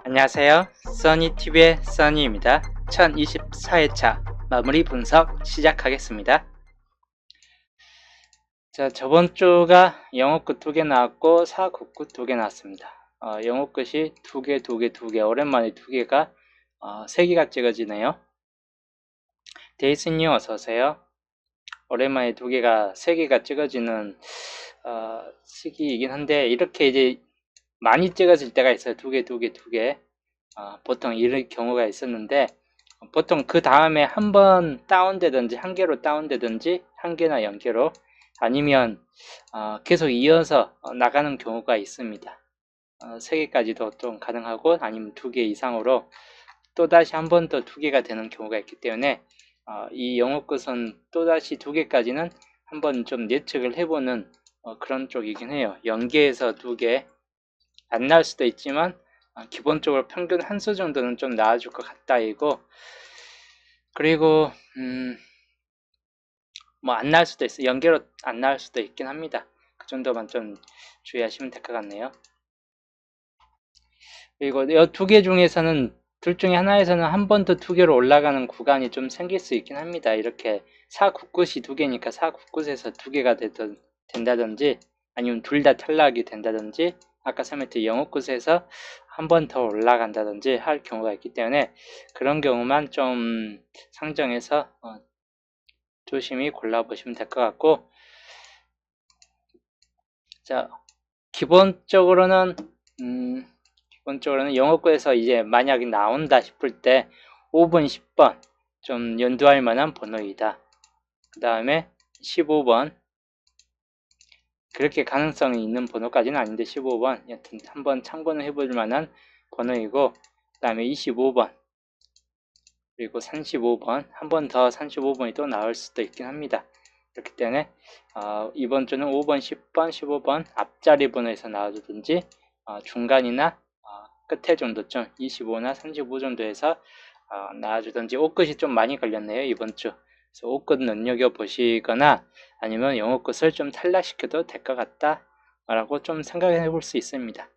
안녕하세요. 써니TV의 써니입니다. 1024회차 마무리 분석 시작하겠습니다. 자, 저번 주가 영어 끝 2개 나왔고 사국 끝 2개 나왔습니다. 영어 끝이 2개 오랜만에 2개가 3개가 찍어지네요. 데이스님 어서오세요. 오랜만에 2개가 3개가 찍어지는 시기이긴 한데 이렇게 이제 많이 찍어질 때가 있어요. 2개 보통 이럴 경우가 있었는데 보통 그 다음에 한 번 다운되든지 한 개로 다운되든지 한 개나 0개로 아니면 계속 이어서 나가는 경우가 있습니다. 3개까지도 좀 가능하고 아니면 2개 이상으로 또다시 한 번 더 2개가 되는 경우가 있기 때문에 이 영어 끝은 또다시 2개까지는 한번 좀 예측을 해보는 그런 쪽이긴 해요. 0개에서 2개 안 나올 수도 있지만 기본적으로 평균 한 수 정도는 좀 나와줄 것 같다 이고, 그리고 뭐 안 나올 수도 있어요. 연계로 안 나올 수도 있긴 합니다. 그 정도만 좀 주의하시면 될 것 같네요. 그리고 이 2개 중에서는 둘 중에 하나에서는 한 번 더 2개로 올라가는 구간이 좀 생길 수 있긴 합니다. 이렇게 499이 2개니까 499에서 2개가 된다든지 아니면 둘 다 탈락이 된다든지 아까 설명드린 영어 끝에서 한 번 더 올라간다든지 할 경우가 있기 때문에 그런 경우만 좀 상정해서 조심히 골라보시면 될 것 같고, 자, 기본적으로는 영어권에서 이제 만약에 나온다 싶을 때 5번, 10번 좀 연두할 만한 번호이다. 그 다음에 15번 그렇게 가능성이 있는 번호까지는 아닌데 15번 여튼 한번 참고는 해볼 만한 번호이고, 그 다음에 25번 그리고 35번 한 번 더 35번이 또 나올 수도 있긴 합니다. 그렇기 때문에 이번 주는 5번, 10번, 15번 앞자리 번호에서 나와주든지 중간이나 끝에 정도쯤 25나 35 정도에서 나와주든지. 옷끝이 좀 많이 걸렸네요 이번 주. 그래서 옷끝 눈여겨보시거나 아니면 영어 끝을 좀 탈락시켜도 될 것 같다 라고 좀 생각해 볼 수 있습니다.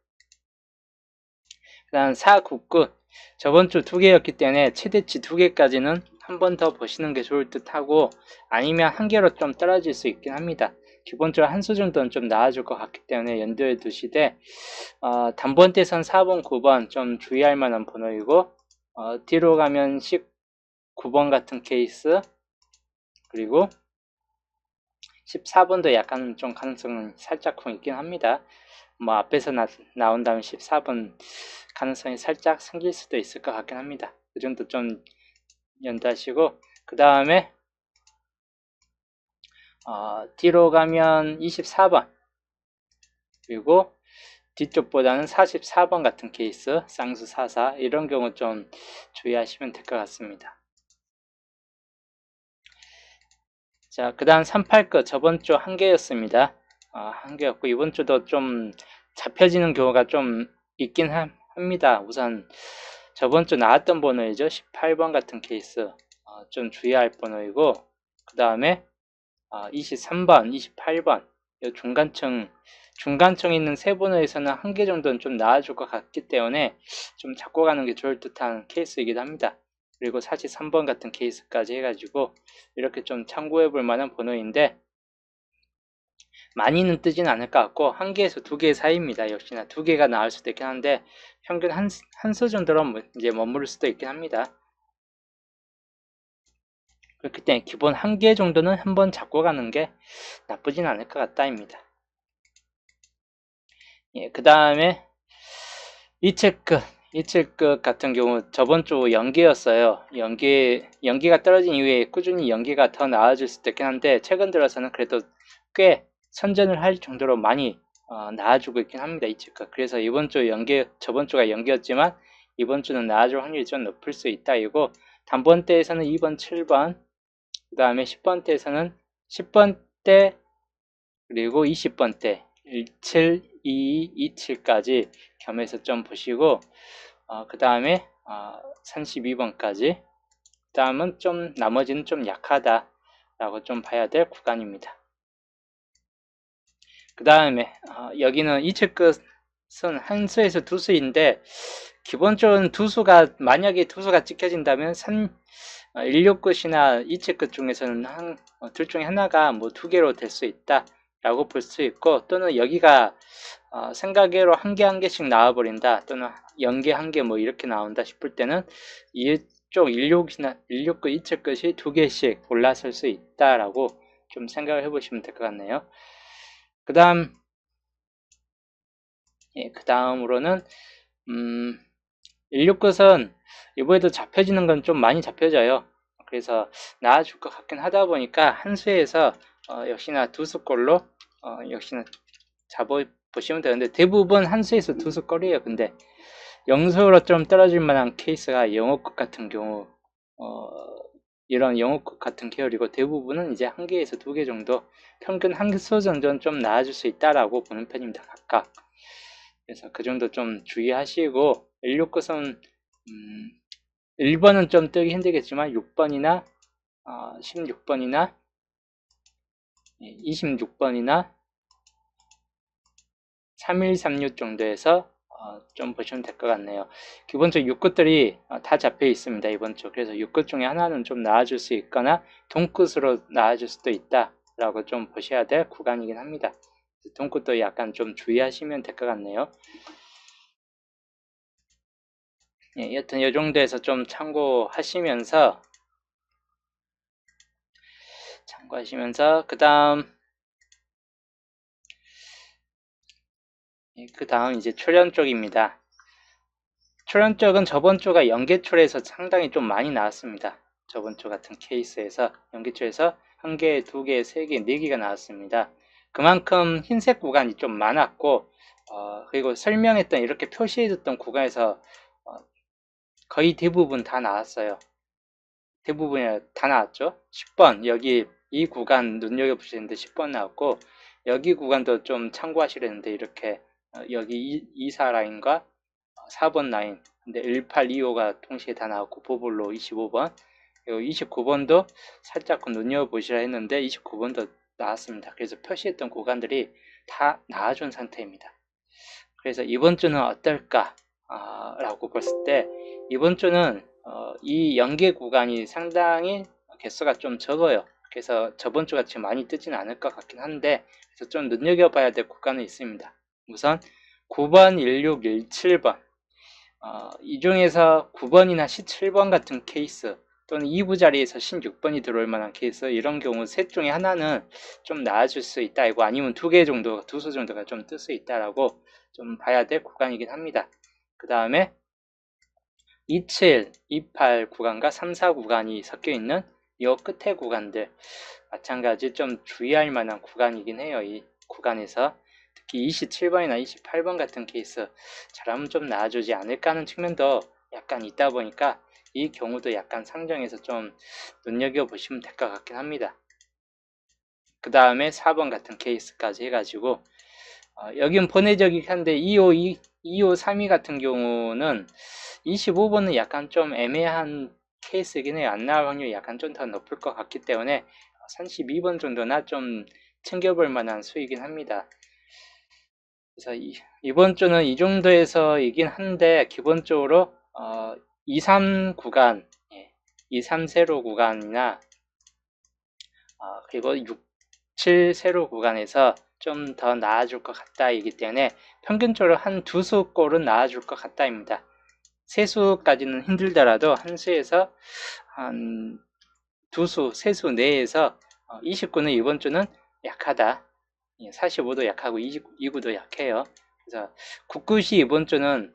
그 다음 4국끝 저번 주 2개였기 때문에 최대치 2개까지는 한 번 더 보시는 게 좋을 듯 하고, 아니면 1개로 좀 떨어질 수 있긴 합니다. 기본적으로 한 수 정도는 좀 나아질 것 같기 때문에 연도에 두시되 단번대선 4번, 9번 좀 주의할 만한 번호이고, 뒤로 가면 19번 같은 케이스, 그리고 14번도 약간 좀 가능성은 살짝 있긴 합니다. 뭐 앞에서 나온다면 14번 가능성이 살짝 생길 수도 있을 것 같긴 합니다. 그 정도 좀 연다시고, 그 다음에 뒤로 가면 24번 그리고 뒤쪽보다는 44번 같은 케이스, 쌍수 44 이런 경우 좀 주의하시면 될 것 같습니다. 자, 그 다음 38끝 저번 주 1개였습니다. 1개였고 이번 주도 좀 잡혀지는 경우가 좀 있긴 합니다. 우선 저번 주 나왔던 번호이죠. 18번 같은 케이스 좀 주의할 번호이고, 그 다음에 23번, 28번 중간층 있는 세 번호에서는 1개 정도는 좀 나아줄 것 같기 때문에 좀 잡고 가는 게 좋을 듯한 케이스이기도 합니다. 그리고 43번 같은 케이스까지 해가지고 이렇게 좀 참고해 볼 만한 번호인데 많이는 뜨진 않을 것 같고 1개에서 2개 사이입니다. 역시나 2개가 나올 수도 있긴 한데 평균 한 수 정도로 이제 머무를 수도 있긴 합니다. 그렇기 때문에 기본 1개 정도는 한번 잡고 가는 게 나쁘진 않을 것 같다입니다. 예, 그 다음에 이체끝 같은 경우 저번 주 연계였어요. 연계가 떨어진 이후에 꾸준히 연계가 더 나아질 수도 있긴 한데 최근 들어서는 그래도 꽤 선전을 할 정도로 많이 나아지고 있긴 합니다. 이체끝. 그래서 저번 주가 연계였지만 이번 주는 나아질 확률이 좀 높을 수 있다 이고, 단번대에서는 2번, 7번, 그 다음에 10번대에서는 10번대 그리고 20번대 17, 22, 27까지 겸해서 좀 보시고, 그 다음에 32번까지, 그 다음은 좀 나머지는 좀 약하다 라고 좀 봐야 될 구간입니다. 그 다음에 여기는 이체 끝은 한 수에서 두 수인데 기본적인 두수가, 만약에 두수가 찍혀진다면 169끝이나 2채끝 중에서는 둘 중에 하나가 뭐 2개로 될 수 있다 라고 볼 수 있고, 또는 여기가 생각외로 한 개 한 개씩 나와버린다, 또는 0개 1개 뭐 이렇게 나온다 싶을 때는 이쪽 169 2채끝이 2개씩 올라설 수 있다라고 좀 생각을 해보시면 될 것 같네요. 그 다음으로는 169끝은 이번에도 잡혀지는 건 좀 많이 잡혀져요. 그래서 나아줄 것 같긴 하다 보니까 한 수에서 역시나 두수꼴로 역시나 잡아보시면 되는데, 대부분 한 수에서 두수꼴이에요. 근데 영수로 좀 떨어질 만한 케이스가 영어끝 같은 경우, 이런 영어끝 같은 계열이고, 대부분은 이제 한 개에서 2개 정도, 평균 한 수 정도는 좀 나아질 수 있다라고 보는 편입니다, 각각. 그래서 그 정도 좀 주의하시고, 169끝은 1번은 좀 뜨기 힘들겠지만 6번이나 16번이나 26번이나 3136 정도에서 좀 보시면 될 것 같네요. 기본적으로 6끝들이 다 잡혀 있습니다, 이번 주. 그래서 6끝 중에 하나는 좀 나아질 수 있거나 동끝으로 나아질 수도 있다 라고 좀 보셔야 될 구간이긴 합니다. 동끝도 약간 좀 주의하시면 될 것 같네요. 여튼 이 정도에서 좀 참고하시면서 그 다음 이제 출현 쪽입니다. 출현 쪽은 저번 주가 연계출에서 상당히 좀 많이 나왔습니다. 저번 주 같은 케이스에서 연계출에서 1개, 2개, 3개, 4개가 나왔습니다. 그만큼 흰색 구간이 좀 많았고, 그리고 설명했던, 이렇게 표시해뒀던 구간에서 거의 대부분 다 나왔어요. 대부분이 다 나왔죠. 10번, 여기 이 구간 눈여겨보시는데 10번 나왔고, 여기 구간도 좀 참고하시려는데, 이렇게 여기 24 라인과 4번 라인, 근데 1825가 동시에 다 나왔고, 보블로 25번, 그리고 29번도 살짝 눈여겨보시라 했는데 29번도 나왔습니다. 그래서 표시했던 구간들이 다 나와준 상태입니다. 그래서 이번 주는 어떨까 라고 봤을 때, 이번 주는 이 연계 구간이 상당히 개수가 좀 적어요. 그래서 저번 주 같이 많이 뜨진 않을 것 같긴 한데, 그래서 좀 눈여겨봐야 될 구간은 있습니다. 우선 9번, 16, 17번, 이 중에서 9번이나 17번 같은 케이스, 또는 2부 자리에서 16번이 들어올 만한 케이스, 이런 경우 셋 중에 하나는 좀 나아질 수 있다, 이거 아니면 2개 정도, 2수 정도가 좀 뜰 수 있다라고 좀 봐야 될 구간이긴 합니다. 그 다음에 27, 28 구간과 34 구간이 섞여 있는 이 끝에 구간들, 마찬가지 좀 주의할 만한 구간이긴 해요. 이 구간에서 특히 27번이나 28번 같은 케이스 잘하면 좀 나아지지 않을까 하는 측면도 약간 있다 보니까, 이 경우도 약간 상정해서 좀 눈여겨보시면 될 것 같긴 합니다. 그 다음에 4번 같은 케이스까지 해가지고, 여긴 번외적이긴 한데 252, 32 같은 경우는 25번은 약간 좀 애매한 케이스이긴 해요. 안 나올 확률이 약간 좀 더 높을 것 같기 때문에 32번 정도나 좀 챙겨볼 만한 수이긴 합니다. 그래서 이번 주는 이 정도에서이긴 한데, 기본적으로 2, 3 구간, 2, 3 세로 구간이나 그리고 6, 7 세로 구간에서 좀 더 나아질 것 같다이기 때문에 평균적으로 한 2수꼴은 나아질 것 같다입니다. 3수까지는 힘들더라도 한 수에서 한 2수, 3수 내에서 29는 이번 주는 약하다. 45도 약하고 29도 약해요. 그래서 99시 이번 주는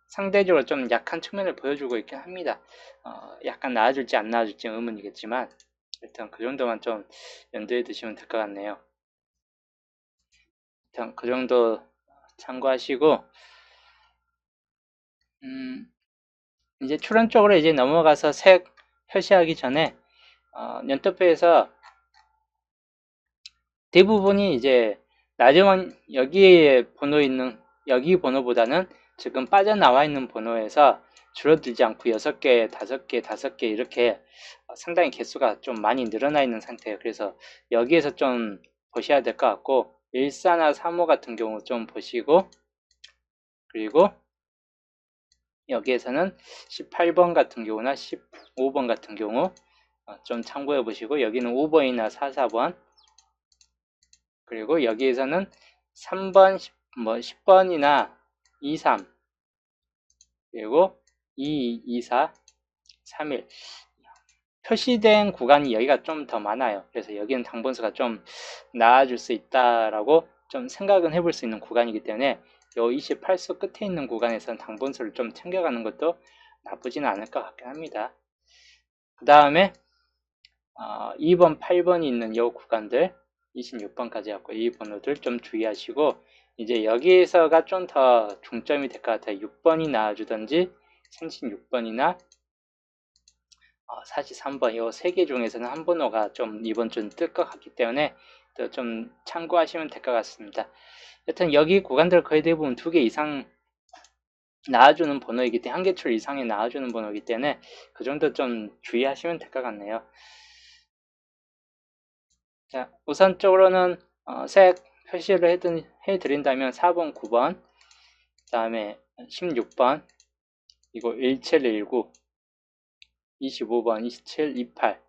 상대적으로 좀 약한 측면을 보여주고 있긴 합니다. 약간 나아질지 안 나아질지 의문이겠지만, 일단 그 정도만 좀 염두에 두시면 될 것 같네요. 일단 그 정도 참고하시고, 이제 출현 쪽으로 이제 넘어가서 색 표시하기 전에, 연토표에서 대부분이 이제 나중은 여기에 번호 있는, 여기 번호보다는 지금 빠져나와 있는 번호에서 줄어들지 않고 6개, 5개, 5개 이렇게 상당히 개수가 좀 많이 늘어나 있는 상태예요. 그래서 여기에서 좀 보셔야 될 것 같고, 14나 35 같은 경우 좀 보시고, 그리고 여기에서는 18번 같은 경우나 15번 같은 경우 좀 참고해 보시고, 여기는 5번이나 4, 4번, 그리고 여기에서는 3번, 10번이나 2, 3, 그리고 2, 2, 4, 3, 1 표시된 구간이 여기가 좀 더 많아요. 그래서 여기는 당분수가 좀 나아질 수 있다라고 좀 생각은 해볼 수 있는 구간이기 때문에 요 28수 끝에 있는 구간에서는 당분수를 좀 챙겨가는 것도 나쁘지는 않을 것 같긴 합니다. 그 다음에 2번, 8번이 있는 요 구간들 26번까지 갖고 이 번호들 좀 주의하시고, 이제 여기에서가 좀 더 중점이 될 것 같아요. 6번이 나와주든지 36번이나 43번, 이 세 개 중에서는 한 번호가 좀 이번 주는 뜰 것 같기 때문에 또 좀 참고하시면 될 것 같습니다. 여튼 여기 구간들 거의 대부분 2개 이상 나와주는 번호이기 때문에, 한 개 출 이상에 나와주는 번호이기 때문에 그 정도 좀 주의하시면 될 것 같네요. 자, 우선적으로는 색 표시를 해드린다면 4번, 9번, 그 다음에 16번, 이거 1719, 25번, 27, 28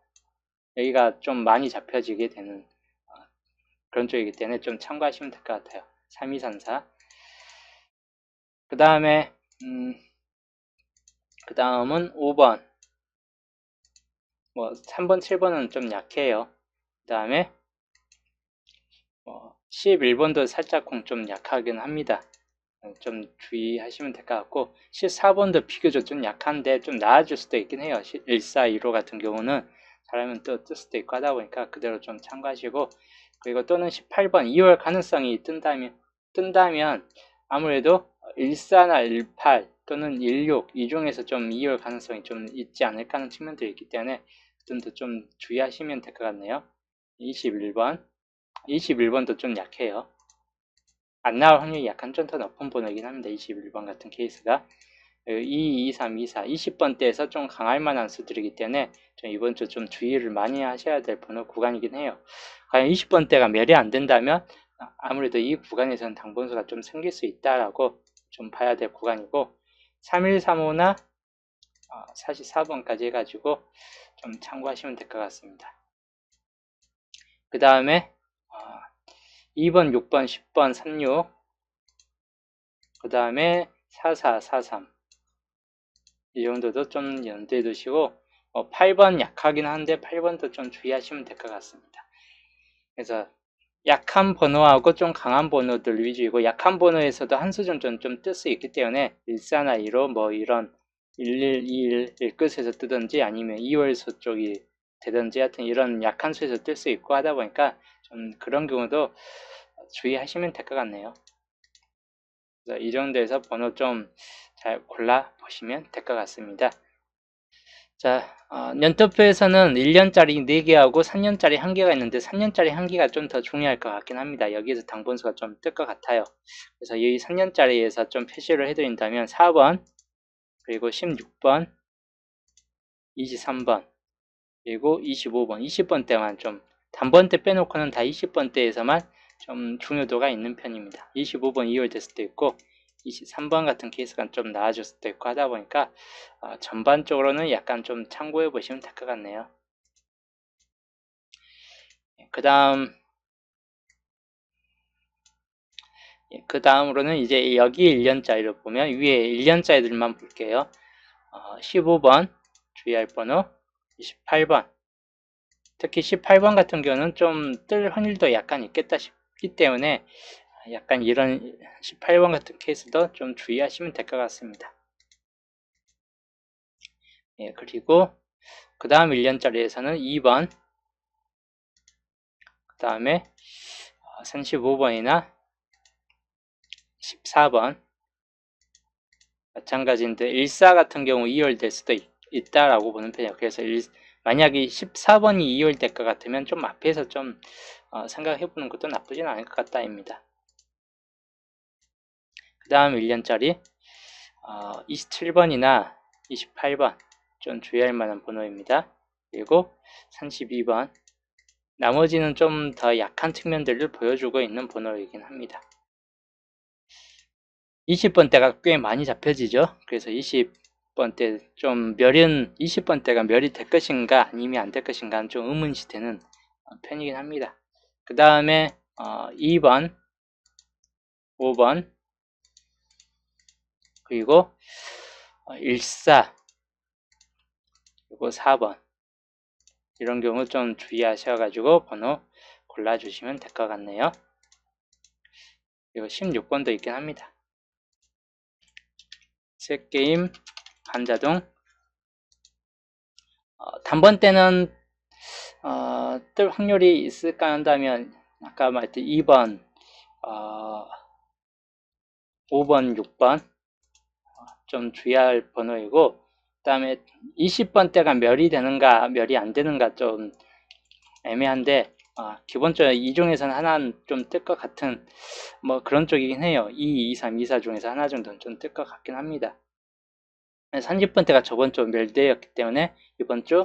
여기가 좀 많이 잡혀지게 되는 그런 쪽이기 때문에 좀 참고하시면 될 것 같아요. 3234. 그 다음에 그 다음은 5번. 3번, 7번은 좀 약해요. 그 다음에 11번도 살짝 좀 약하긴 합니다. 좀 주의하시면 될 것 같고, 14번도 비교적 좀 약한데 좀 나아질 수도 있긴 해요. 1415 같은 경우는 잘하면 또 뜰 수도 있고 하다 보니까 그대로 좀 참고하시고, 그리고 또는 18번 2월 가능성이 뜬다면 아무래도 14나 18 또는 16 이 중에서 좀 2월 가능성이 좀 있지 않을까 하는 측면들이 있기 때문에 좀 주의하시면 될 것 같네요. 21번도 좀 약해요. 안 나올 확률이 약간 좀 더 높은 번호이긴 합니다. 21번 같은 케이스가 2, 2, 3, 2, 4, 20번대에서 좀 강할 만한 수들이기 때문에 좀 이번 주 좀 주의를 많이 하셔야 될 번호 구간이긴 해요. 과연 20번대가 매리 안 된다면 아무래도 이 구간에서는 당분수가 좀 생길 수 있다라고 좀 봐야 될 구간이고, 3135나 44번까지 해가지고 좀 참고하시면 될 것 같습니다. 그 다음에 2번, 6번, 10번, 36, 그 다음에 44, 43 이 정도도 좀 염두에 두시고, 8번 약하긴 한데 8번도 좀 주의하시면 될 것 같습니다. 그래서 약한 번호하고 좀 강한 번호들 위주이고, 약한 번호에서도 한 수준 좀 뜰 수 있기 때문에 14나 15 이런 11, 21 끝에서 뜨든지 아니면 2월수 쪽이 되든지 하여튼 이런 약한 수에서 뜰 수 있고 하다 보니까 좀 그런 경우도 주의하시면 될 것 같네요. 그래서 이 정도에서 번호 좀 잘 골라 보시면 될 것 같습니다. 자, 년투표에서는 1년짜리 4개하고 3년짜리 1개가 있는데 3년짜리 1개가 좀 더 중요할 것 같긴 합니다. 여기에서 당분수가 좀 뜰 것 같아요. 그래서 이 3년짜리에서 좀 표시를 해드린다면 4번, 그리고 16번, 23번, 그리고 25번, 20번대만 좀, 단번대 빼놓고는 다 20번대에서만 좀 중요도가 있는 편입니다. 25번 2월 됐을 때 있고, 23번 같은 케이스가 좀 나아질 수도 있고 하다 보니까 전반적으로는 약간 좀 참고해 보시면 될 것 같네요. 그 다음으로는 이제 여기 1년짜리를 보면 위에 1년짜리들만 볼게요. 15번 주의할 번호, 28번, 특히 18번 같은 경우는 좀 뜰 확률도 약간 있겠다 싶기 때문에 약간 이런 18번 같은 케이스도 좀 주의하시면 될 것 같습니다. 그리고 그 다음 1년짜리에서는 2번, 그 다음에 35번이나 14번 마찬가지인데 14 같은 경우 2월 될 수도 있다라고 보는 편이에요. 그래서 만약에 14번이 2월 될 것 같으면 좀 앞에서 좀 생각해 보는 것도 나쁘진 않을 것 같다입니다. 그 다음 1년짜리 27번이나 28번 좀 주의할 만한 번호입니다. 그리고 32번, 나머지는 좀 더 약한 측면들을 보여주고 있는 번호이긴 합니다. 20번대가 꽤 많이 잡혀지죠. 그래서 20번대 좀 멸은 20번대가 멸이 될 것인가 아니면 안 될 것인가 좀 의문시 되는 편이긴 합니다. 그 다음에 2번, 5번, 그리고 14, 그리고 4번 이런 경우 좀 주의하셔가지고 번호 골라주시면 될 것 같네요. 그리고 16번도 있긴 합니다. 셋게임 반자동. 단번 때는 뜰 확률이 있을까 한다면 아까 말했던 2번, 5번, 6번 좀 주의할 번호이고, 그 다음에 20번대가 멸이 되는가 멸이 안 되는가 좀 애매한데 기본적으로 이 중에서는 하나는 좀 뜰 것 같은 뭐 그런 쪽이긴 해요. 2, 2, 3, 2, 4 중에서 하나 정도는 좀 뜰 것 같긴 합니다. 30번대가 저번 주 멸대였기 때문에 이번 주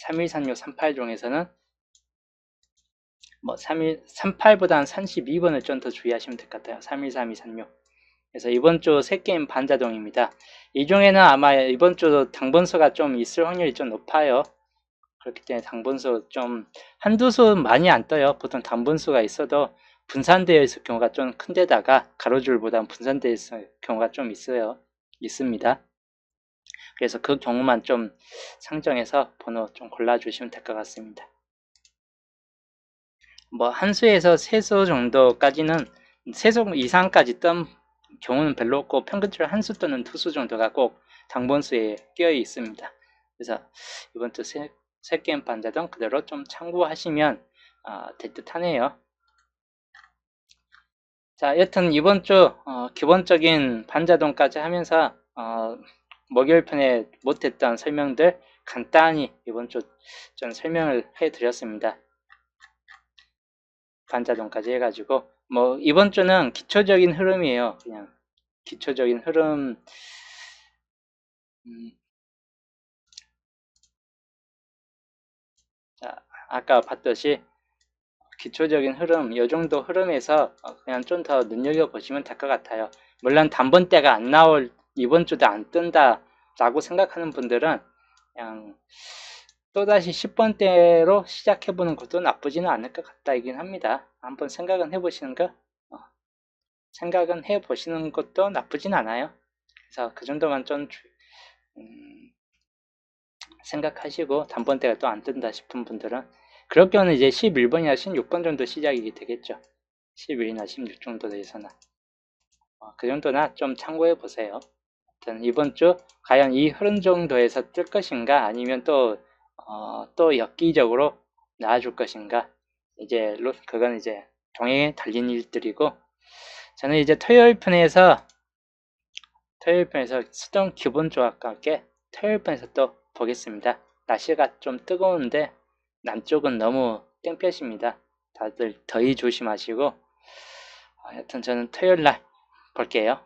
31, 36, 38 중에서는 뭐 38보다는 32번을 좀 더 주의하시면 될 것 같아요. 31, 32, 36. 그래서 이번 주 3게임 반자동입니다. 이 중에는 아마 이번 주도 당번수가 좀 있을 확률이 좀 높아요. 그렇기 때문에 당번수 좀 한두 수 많이 안 떠요. 보통 당번수가 있어도 분산되어 있을 경우가 좀 큰데다가 가로줄보다는 분산되어 있을 경우가 좀 있습니다. 그래서 그 경우만 좀 상정해서 번호 좀 골라주시면 될 것 같습니다. 뭐 한 수에서 세 수 정도까지는 세 수 이상까지 뜬 경우는 별로 없고 평균적으로 한 수 또는 두 수 정도가 꼭 당번수에 끼어 있습니다. 그래서 이번 주 세 게임 반자동 그대로 좀 참고하시면 될 듯 하네요. 자, 여튼 이번 주 기본적인 반자동까지 하면서 목요일편에 못했던 설명들 간단히 이번 주 좀 설명을 해드렸습니다. 반자동까지 해가지고 뭐 이번 주는 기초적인 흐름이에요. 그냥 기초적인 흐름. 자, 아까 봤듯이 기초적인 흐름, 이 정도 흐름에서 그냥 좀 더 눈여겨보시면 될 것 같아요. 물론 단번대가 안 나올, 이번 주도 안 뜬다 라고 생각하는 분들은 그냥 또다시 10번대로 시작해보는 것도 나쁘지는 않을 것 같다이긴 합니다. 한번 생각은 해보시는 것도 나쁘진 않아요. 그래서 그 정도만 좀 생각하시고 단번대가 또 안 뜬다 싶은 분들은 그럴 경우는 이제 11번이나 16번 정도 시작이 되겠죠. 11이나 16 정도 돼서는 그 정도나 좀 참고해 보세요. 이번 주 과연 이 흐름 정도에서 뜰 것인가 아니면 또 엽기적으로 나와줄 것인가 이제 그건 이제 종행에 달린 일들이고 저는 이제 토요일 편에서 수동 기본 조합과 함께 토요일 편에서 또 보겠습니다. 날씨가 좀 뜨거운데 남쪽은 너무 땡볕입니다. 다들 더위 조심하시고 여튼 저는 토요일날 볼게요.